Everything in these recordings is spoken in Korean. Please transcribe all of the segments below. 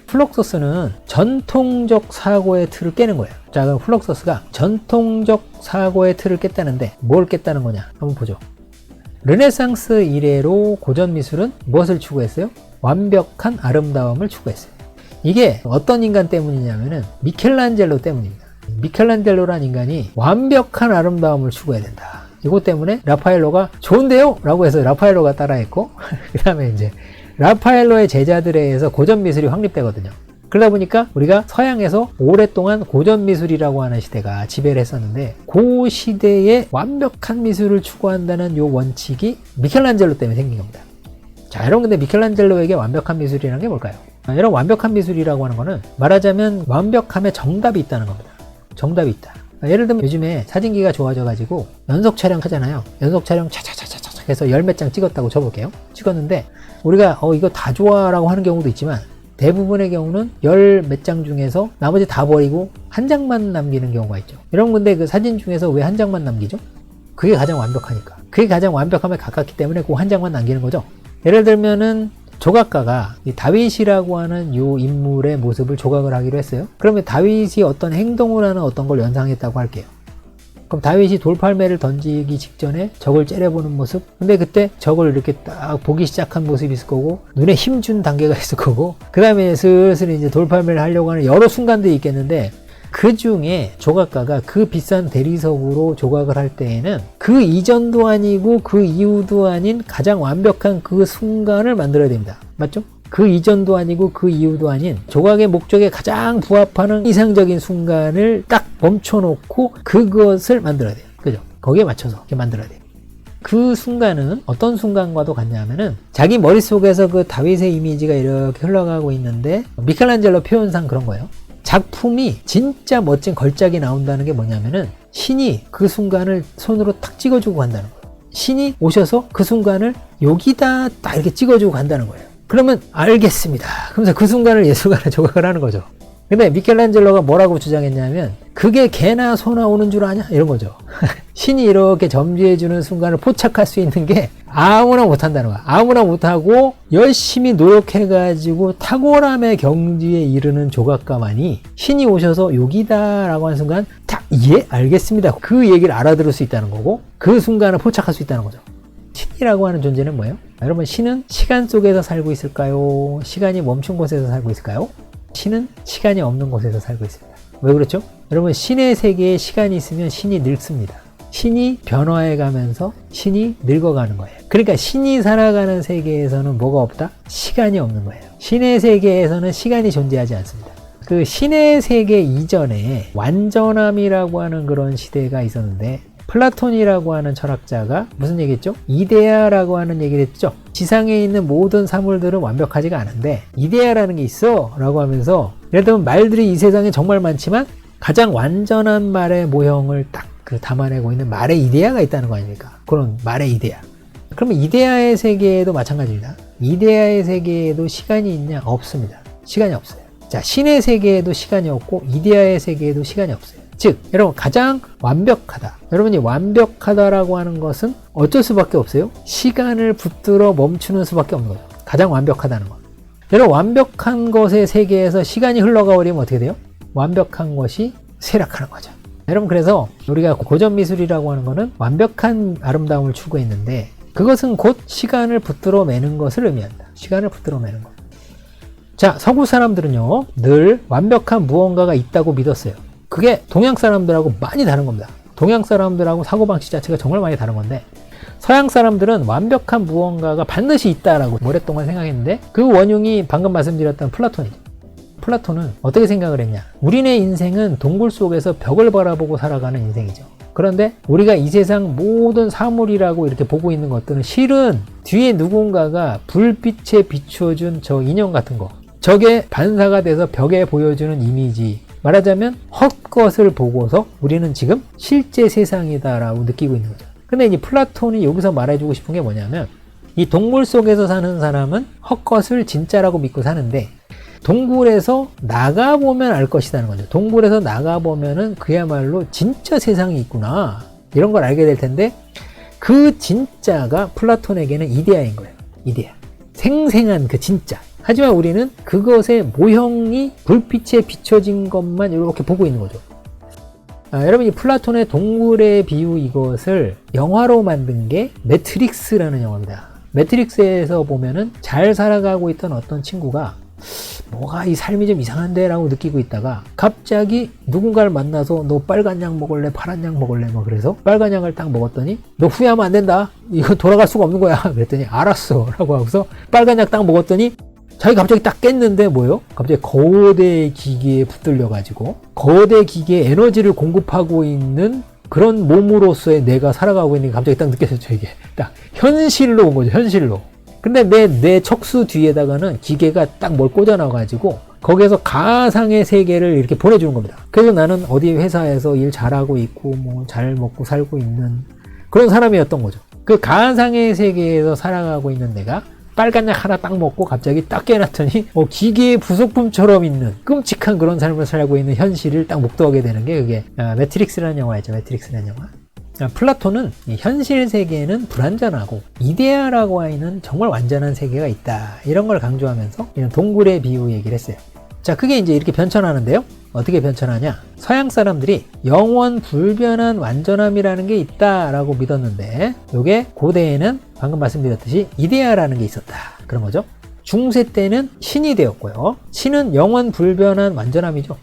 플럭서스는 전통적 사고의 틀을 깨는 거예요. 자, 그럼 플럭서스가 전통적 사고의 틀을 깼다는데 뭘 깼다는 거냐? 한번 보죠. 르네상스 이래로 고전 미술은 무엇을 추구했어요? 완벽한 아름다움을 추구했어요. 이게 어떤 인간 때문이냐면은 미켈란젤로 때문입니다. 미켈란젤로란 인간이 완벽한 아름다움을 추구해야 된다. 이것 때문에 라파엘로가 좋은데요? 라고 해서 라파엘로가 따라했고 그 다음에 이제 라파엘로의 제자들에 의해서 고전 미술이 확립되거든요. 그러다 보니까 우리가 서양에서 오랫동안 고전 미술이라고 하는 시대가 지배를 했었는데 그 시대에 완벽한 미술을 추구한다는 요 원칙이 미켈란젤로 때문에 생긴 겁니다. 자, 여러분 근데 미켈란젤로에게 완벽한 미술이라는 게 뭘까요? 여러분 완벽한 미술이라고 하는 거는 말하자면 완벽함에 정답이 있다는 겁니다. 정답이 있다. 예를 들면 요즘에 사진기가 좋아져 가지고 연속 촬영 하잖아요. 연속 촬영 차차차차차 해서 열 몇 장 찍었다고 쳐볼게요. 찍었는데 우리가 이거 다 좋아 라고 하는 경우도 있지만 대부분의 경우는 열 몇 장 중에서 나머지 다 버리고 한 장만 남기는 경우가 있죠. 여러분 근데 그 사진 중에서 왜 한 장만 남기죠? 그게 가장 완벽하니까. 그게 가장 완벽함에 가깝기 때문에 그 한 장만 남기는 거죠. 예를 들면은 조각가가 이 다윗이라고 하는 요 인물의 모습을 조각을 하기로 했어요. 그러면 다윗이 어떤 행동을 하는 어떤 걸 연상했다고 할게요. 그럼 다윗이 돌팔매를 던지기 직전에 적을 째려보는 모습, 근데 그때 적을 이렇게 딱 보기 시작한 모습이 있을 거고 눈에 힘준 단계가 있을 거고 그 다음에 슬슬 이제 돌팔매를 하려고 하는 여러 순간들이 있겠는데 그 중에 조각가가 그 비싼 대리석으로 조각을 할 때에는 그 이전도 아니고 그 이후도 아닌 가장 완벽한 그 순간을 만들어야 됩니다. 맞죠? 그 이전도 아니고 그 이후도 아닌 조각의 목적에 가장 부합하는 이상적인 순간을 딱 멈춰놓고 그것을 만들어야 돼요. 그죠? 거기에 맞춰서 이렇게 만들어야 돼요. 그 순간은 어떤 순간과도 같냐면은 자기 머릿속에서 그 다윗의 이미지가 이렇게 흘러가고 있는데 미켈란젤로 표현상 그런 거예요. 작품이 진짜 멋진 걸작이 나온다는 게 뭐냐면은 신이 그 순간을 손으로 탁 찍어주고 간다는 거예요. 신이 오셔서 그 순간을 여기다 딱 이렇게 찍어주고 간다는 거예요. 그러면 알겠습니다. 그러면서 그 순간을 예술가는 조각을 하는 거죠. 근데 미켈란젤로가 뭐라고 주장했냐면 그게 개나 소나 오는 줄 아냐? 이런 거죠. 신이 이렇게 점지해주는 순간을 포착할 수 있는 게 아무나 못한다는 거야. 아무나 못하고 열심히 노력해가지고 탁월함의 경지에 이르는 조각가만이 신이 오셔서 여기다 라고 하는 순간 딱 예 알겠습니다. 그 얘기를 알아들을 수 있다는 거고 그 순간을 포착할 수 있다는 거죠. 신이라고 하는 존재는 뭐예요? 여러분 신은 시간 속에서 살고 있을까요? 시간이 멈춘 곳에서 살고 있을까요? 신은 시간이 없는 곳에서 살고 있습니다. 왜 그렇죠? 여러분 신의 세계에 시간이 있으면 신이 늙습니다. 신이 변화해 가면서 신이 늙어가는 거예요. 그러니까 신이 살아가는 세계에서는 뭐가 없다? 시간이 없는 거예요. 신의 세계에서는 시간이 존재하지 않습니다. 그 신의 세계 이전에 완전함이라고 하는 그런 시대가 있었는데 플라톤이라고 하는 철학자가 무슨 얘기했죠? 이데아라고 하는 얘기를 했죠. 지상에 있는 모든 사물들은 완벽하지가 않은데 이데아라는 게 있어 라고 하면서 예를 들면 말들이 이 세상에 정말 많지만 가장 완전한 말의 모형을 딱 담아내고 있는 말의 이데아가 있다는 거 아닙니까? 그런 말의 이데아. 그러면 이데아의 세계에도 마찬가지입니다. 이데아의 세계에도 시간이 있냐? 없습니다. 시간이 없어요. 자, 신의 세계에도 시간이 없고 이데아의 세계에도 시간이 없어요. 즉 여러분 가장 완벽하다. 여러분이 완벽하다라고 하는 것은 어쩔 수밖에 없어요. 시간을 붙들어 멈추는 수밖에 없는 거죠. 가장 완벽하다는 것. 여러분 완벽한 것의 세계에서 시간이 흘러가 버리면 어떻게 돼요? 완벽한 것이 쇠락하는 거죠. 여러분 그래서 우리가 고전 미술이라고 하는 거는 완벽한 아름다움을 추구했는데 그것은 곧 시간을 붙들어 매는 것을 의미한다. 시간을 붙들어 매는 것. 자, 서구 사람들은요 늘 완벽한 무언가가 있다고 믿었어요. 그게 동양 사람들하고 많이 다른 겁니다. 동양 사람들하고 사고방식 자체가 정말 많이 다른 건데 서양 사람들은 완벽한 무언가가 반드시 있다라고 오랫동안 생각했는데 그 원흉이 방금 말씀드렸던 플라톤이죠. 플라톤은 어떻게 생각을 했냐? 우리네 인생은 동굴 속에서 벽을 바라보고 살아가는 인생이죠. 그런데 우리가 이 세상 모든 사물이라고 이렇게 보고 있는 것들은 실은 뒤에 누군가가 불빛에 비춰준 저 인형 같은 거, 저게 반사가 돼서 벽에 보여주는 이미지, 말하자면 헛것을 보고서 우리는 지금 실제 세상이다라고 느끼고 있는 거죠. 근데 이제 플라톤이 여기서 말해주고 싶은 게 뭐냐면 이 동굴 속에서 사는 사람은 헛것을 진짜라고 믿고 사는데 동굴에서 나가보면 알 것이라는 거죠. 동굴에서 나가보면은 그야말로 진짜 세상이 있구나 이런 걸 알게 될 텐데 그 진짜가 플라톤에게는 이데아인 거예요. 이데아. 생생한 그 진짜. 하지만 우리는 그것의 모형이 불빛에 비춰진 것만 이렇게 보고 있는 거죠. 여러분, 이 플라톤의 동굴의 비유, 이것을 영화로 만든 게 매트릭스라는 영화입니다. 매트릭스에서 보면은 잘 살아가고 있던 어떤 친구가 뭐가 이 삶이 좀 이상한데 라고 느끼고 있다가 갑자기 누군가를 만나서 너 빨간 약 먹을래, 파란 약 먹을래, 뭐 그래서 빨간 약을 딱 먹었더니 너 후회하면 안 된다, 이거 돌아갈 수가 없는 거야. 그랬더니 알았어 라고 하고서 빨간 약 딱 먹었더니 자기 갑자기 딱 깼는데 뭐요? 갑자기 거대 기계에 붙들려 가지고 거대 기계에 에너지를 공급하고 있는 그런 몸으로서의 내가 살아가고 있는 게 갑자기 딱 느껴졌죠. 이게 딱 현실로 온 거죠. 현실로. 근데 내 척수 뒤에다가는 기계가 딱 뭘 꽂아 놔 가지고 거기에서 가상의 세계를 이렇게 보내주는 겁니다. 그래서 나는 어디 회사에서 일 잘하고 있고 뭐 잘 먹고 살고 있는 그런 사람이었던 거죠. 그 가상의 세계에서 살아가고 있는 내가 빨간 약 하나 딱 먹고 갑자기 딱 깨놨더니 기계의 부속품처럼 있는 끔찍한 그런 삶을 살고 있는 현실을 딱 목도하게 되는 게 그게 매트릭스라는 영화였죠. 매트릭스라는 영화. 플라톤은 현실 세계에는 불완전하고 이데아라고 하는 정말 완전한 세계가 있다, 이런 걸 강조하면서 이런 동굴의 비유 얘기를 했어요. 자, 그게 이제 이렇게 변천하는데요. 어떻게 변천하냐? 서양 사람들이 영원 불변한 완전함이라는 게 있다라고 믿었는데, 요게 고대에는 방금 말씀드렸듯이 이데아라는 게 있었다, 그런 거죠. 중세 때는 신이 되었고요. 신은 영원 불변한 완전함이죠.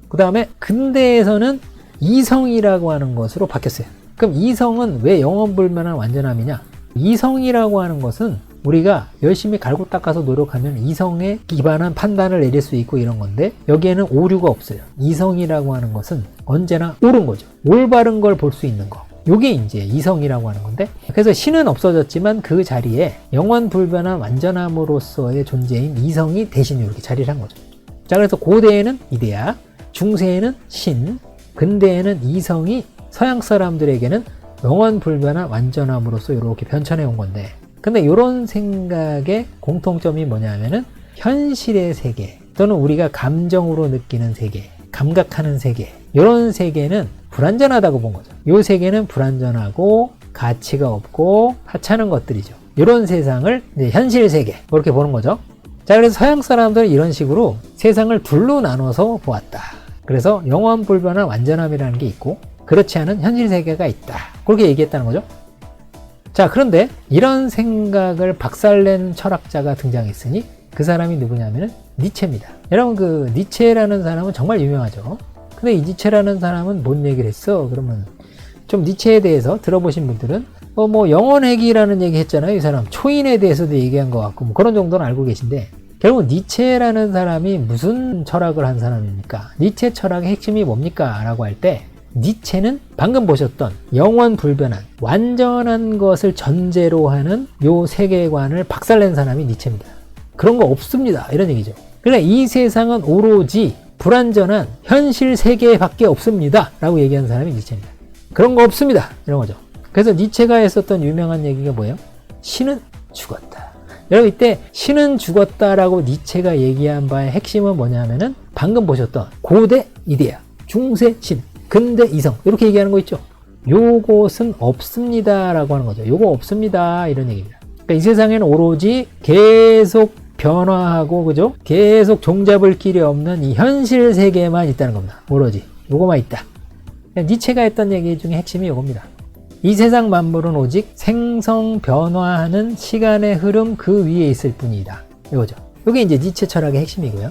그 다음에 근대에서는 이성이라고 하는 것으로 바뀌었어요. 그럼 이성은 왜 영원 불변한 완전함이냐? 이성이라고 하는 것은 우리가 열심히 갈고 닦아서 노력하면 이성에 기반한 판단을 내릴 수 있고 이런 건데, 여기에는 오류가 없어요. 이성이라고 하는 것은 언제나 옳은 거죠. 올바른 걸 볼 수 있는 거. 요게 이제 이성이라고 하는 건데, 그래서 신은 없어졌지만 그 자리에 영원 불변한 완전함으로서의 존재인 이성이 대신 이렇게 자리를 한 거죠. 자, 그래서 고대에는 이데아, 중세에는 신, 근대에는 이성이 서양 사람들에게는 영원 불변한 완전함으로써 이렇게 변천해 온 건데, 근데 이런 생각의 공통점이 뭐냐면은 현실의 세계 또는 우리가 감정으로 느끼는 세계, 감각하는 세계, 이런 세계는 불완전하다고 본 거죠. 이 세계는 불완전하고 가치가 없고 하찮은 것들이죠. 이런 세상을 이제 현실 세계, 그렇게 보는 거죠. 자, 그래서 서양 사람들은 이런 식으로 세상을 둘로 나눠서 보았다. 그래서 영원 불변한 완전함이라는 게 있고 그렇지 않은 현실 세계가 있다, 그렇게 얘기했다는 거죠. 자, 그런데 이런 생각을 박살낸 철학자가 등장했으니 그 사람이 누구냐면은 니체입니다. 여러분, 그 니체라는 사람은 정말 유명하죠. 근데 이 니체라는 사람은 뭔 얘기를 했어? 그러면 좀 니체에 대해서 들어보신 분들은 뭐 영혼회귀라는 얘기 했잖아요. 이 사람 초인에 대해서도 얘기한 것 같고 뭐 그런 정도는 알고 계신데, 결국 니체라는 사람이 무슨 철학을 한 사람입니까? 니체 철학의 핵심이 뭡니까? 라고 할 때 니체는 방금 보셨던 영원 불변한 완전한 것을 전제로 하는 요 세계관을 박살낸 사람이 니체입니다. 그런 거 없습니다, 이런 얘기죠. 그러니까 이 세상은 오로지 불완전한 현실 세계밖에 없습니다 라고 얘기한 사람이 니체입니다. 그런 거 없습니다, 이런 거죠. 그래서 니체가 했었던 유명한 얘기가 뭐예요? 신은 죽었다. 여러분, 이때 신은 죽었다라고 니체가 얘기한 바의 핵심은 뭐냐면은 방금 보셨던 고대 이데아, 중세 신, 근대 이성, 이렇게 얘기하는 거 있죠. 요것은 없습니다 라고 하는 거죠. 요거 없습니다, 이런 얘기입니다. 그러니까 이 세상에는 오로지 계속 변화하고, 그죠? 계속 종잡을 길이 없는 이 현실 세계만 있다는 겁니다. 오로지 요거만 있다. 니체가 했던 얘기 중에 핵심이 요겁니다. 이 세상 만물은 오직 생성 변화하는 시간의 흐름 그 위에 있을 뿐이다, 이거죠. 요게 이제 니체 철학의 핵심이고요.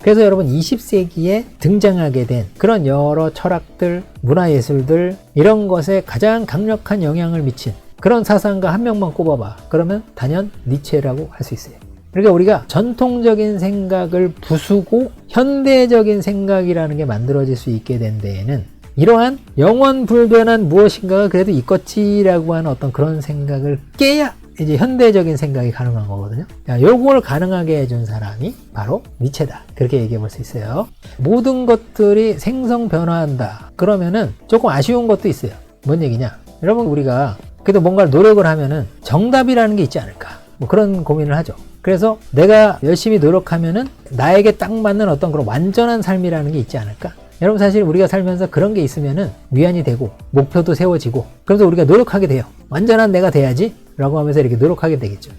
그래서 여러분, 20세기에 등장하게 된 그런 여러 철학들, 문화예술들, 이런 것에 가장 강력한 영향을 미친 그런 사상가 한 명만 꼽아봐. 그러면 단연 니체라고 할 수 있어요. 그러니까 우리가 전통적인 생각을 부수고 현대적인 생각이라는 게 만들어질 수 있게 된 데에는 이러한 영원 불변한 무엇인가가 그래도 있겠지라고 하는 어떤 그런 생각을 깨야 이제 현대적인 생각이 가능한 거거든요. 요걸 가능하게 해준 사람이 바로 니체다, 그렇게 얘기해 볼 수 있어요. 모든 것들이 생성 변화한다 그러면은 조금 아쉬운 것도 있어요. 뭔 얘기냐? 여러분, 우리가 그래도 뭔가를 노력을 하면은 정답이라는 게 있지 않을까, 뭐 그런 고민을 하죠. 그래서 내가 열심히 노력하면은 나에게 딱 맞는 어떤 그런 완전한 삶이라는 게 있지 않을까? 여러분, 사실 우리가 살면서 그런 게 있으면은 위안이 되고 목표도 세워지고, 그래서 우리가 노력하게 돼요. 완전한 내가 돼야지 라고 하면서 이렇게 노력하게 되겠죠.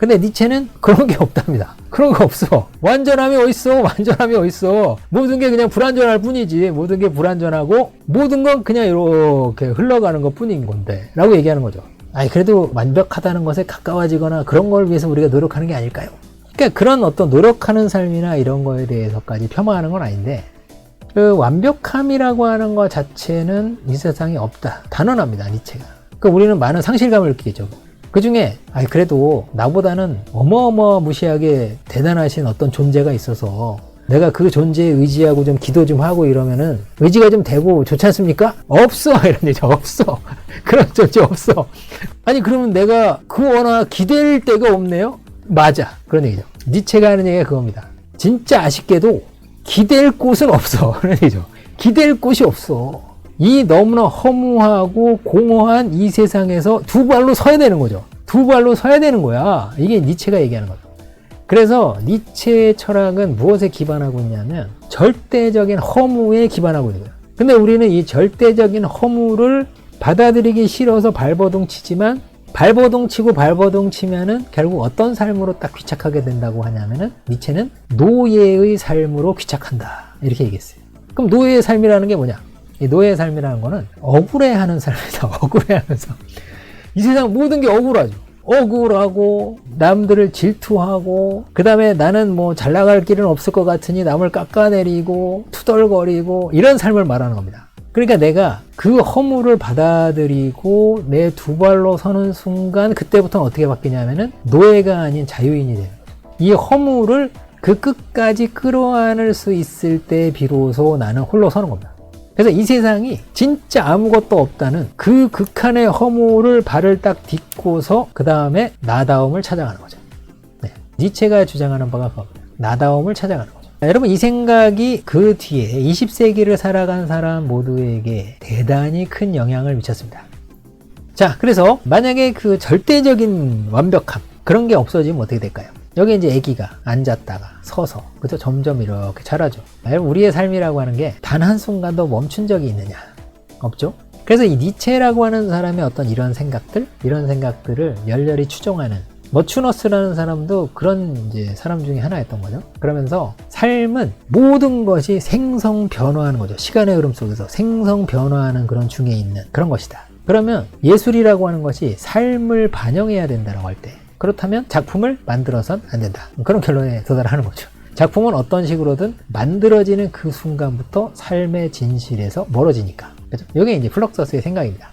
근데 니체는 그런 게 없답니다. 그런 거 없어. 완전함이 어딨어? 완전함이 어딨어? 모든 게 그냥 불완전할 뿐이지. 모든 게 불완전하고 모든 건 그냥 이렇게 흘러가는 것 뿐인 건데 라고 얘기하는 거죠. 아니 그래도 완벽하다는 것에 가까워지거나 그런 걸 위해서 우리가 노력하는 게 아닐까요? 그러니까 그런 어떤 노력하는 삶이나 이런 거에 대해서까지 폄하하는 건 아닌데 그 완벽함이라고 하는 것 자체는 이 세상에 없다. 단언합니다. 니체가. 그러니까 우리는 많은 상실감을 느끼겠죠. 그 중에 그래도 나보다는 어마어마무시하게 대단하신 어떤 존재가 있어서 내가 그 존재에 의지하고 좀 기도 좀 하고 이러면은 의지가 좀 되고 좋지 않습니까? 없어. 이런 얘기죠. 없어. 그런 존재 없어. 아니 그러면 내가 그 워낙 기댈 데가 없네요? 맞아. 그런 얘기죠. 니체가 하는 얘기가 그겁니다. 진짜 아쉽게도 기댈 곳은 없어. 그런 얘기죠. 기댈 곳이 없어. 이 너무나 허무하고 공허한 이 세상에서 두 발로 서야 되는 거죠. 두 발로 서야 되는 거야. 이게 니체가 얘기하는 거죠. 그래서 니체의 철학은 무엇에 기반하고 있냐면 절대적인 허무에 기반하고 있는 거예요. 근데 우리는 이 절대적인 허무를 받아들이기 싫어서 발버둥 치지만 발버둥 치고 발버둥 치면은 결국 어떤 삶으로 딱 귀착하게 된다고 하냐면은 니체는 노예의 삶으로 귀착한다. 이렇게 얘기했어요. 그럼 노예의 삶이라는 게 뭐냐? 이 노예의 삶이라는 거는 억울해하는 삶이다. 억울해하는 삶. 이 세상 모든 게 억울하죠. 억울하고 남들을 질투하고 그 다음에 나는 뭐 잘 나갈 길은 없을 것 같으니 남을 깎아내리고 투덜거리고 이런 삶을 말하는 겁니다. 그러니까 내가 그 허무를 받아들이고 내 두 발로 서는 순간 그때부터는 어떻게 바뀌냐면은 노예가 아닌 자유인이 되는 거죠. 이 허무를 그 끝까지 끌어안을 수 있을 때 비로소 나는 홀로 서는 겁니다. 그래서 이 세상이 진짜 아무것도 없다는 그 극한의 허무를 발을 딱 딛고서 그 다음에 나다움을 찾아가는 거죠. 네. 니체가 주장하는 바가 그겁니다. 나다움을 찾아가는 거죠. 여러분 이 생각이 그 뒤에 20세기를 살아간 사람 모두에게 대단히 큰 영향을 미쳤습니다. 자, 그래서 만약에 그 절대적인 완벽함 그런 게 없어지면 어떻게 될까요? 여기 이제 아기가 앉았다가 서서 그죠? 점점 이렇게 자라죠. 우리의 삶이라고 하는 게 단 한순간도 멈춘 적이 있느냐? 없죠? 그래서 이 니체라고 하는 사람의 어떤 이런 생각들을 열렬히 추종하는 머추너스라는 사람도 그런 이제 사람 중에 하나였던 거죠. 그러면서 삶은 모든 것이 생성 변화하는 거죠. 시간의 흐름 속에서 생성 변화하는 그런 중에 있는 그런 것이다. 그러면 예술이라고 하는 것이 삶을 반영해야 된다고 할 때 그렇다면 작품을 만들어선 안 된다. 그런 결론에 도달하는 거죠. 작품은 어떤 식으로든 만들어지는 그 순간부터 삶의 진실에서 멀어지니까. 그렇죠? 이게 이제 플럭서스의 생각입니다.